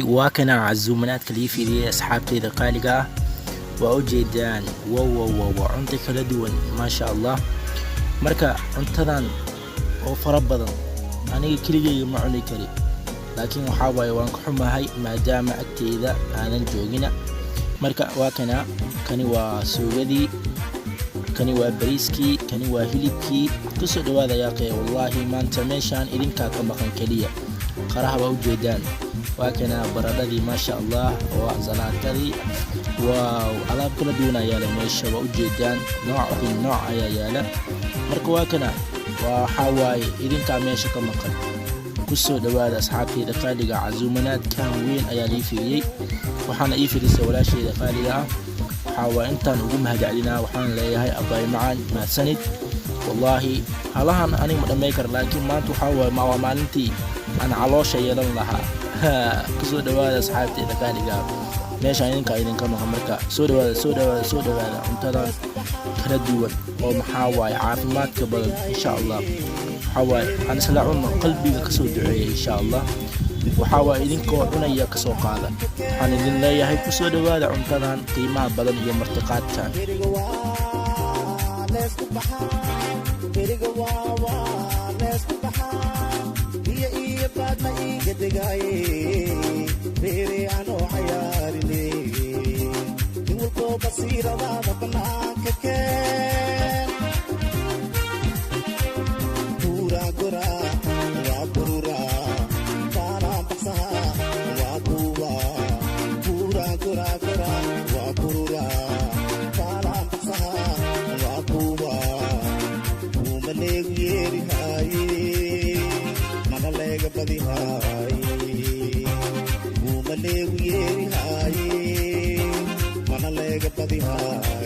وكنا عزومنات كليفي لي أصحابتي ذقالقة وأوجدان و عنتي كلا دوان ما شاء الله مركا عنتدان oo fara badan aniga kaliya ma cuni kari laakiin waxa way waan ku xumahay maadaama agteeda aanan joogina marka waa kani waa suugadii kani waa bariiskii kani waa hilibkii ku soo dhawaada yaaqay wallahi maanta meeshaan idinka ka maqan kaliya qaraha waa u jeedaan waa kana baradadii ma sha Allah oo zalaatadii waa alaab kala duwan ayaa meesha waa u jeedaan nooc ayaa yaala marka waa kana وحواي إذن كاميشة كما قل كسو دواد أصحابي دقالقة عزومنات كان وين أيالي فيي وحانا إيفي لسه ولا شيء دقالقة حواي انتا نقوم هدع لنا وحانا ليهاي أباي معان ما سند والله هلاهان أني مدميكر لكن ما انتو حواي معوا مالنتي أنا علوشة يلن لها كسو دواد أصحابي دقالقة meesha idinka kama marka soo dhawaada cuntada kala duwan oo maxaa waay caafimaadka badan insha Allah waxa waay aan isla cunno qalbiga ka soo duceeyay insha Allah waxa waay idinkoo cunaya ka soo qaada waxaan idin leeyahay ku soo dhawaada cuntadan qiimaha badan iyo martiqaadkan بصيرة ضاغة بناك كان بورا قرا وابرورا كارا بصها وابوا بورا قرا قرا وابرورا كارا بصها وابوا ومليك يري هاي مناليك بدي هاي ومليك يري هاي Mana lega padi hai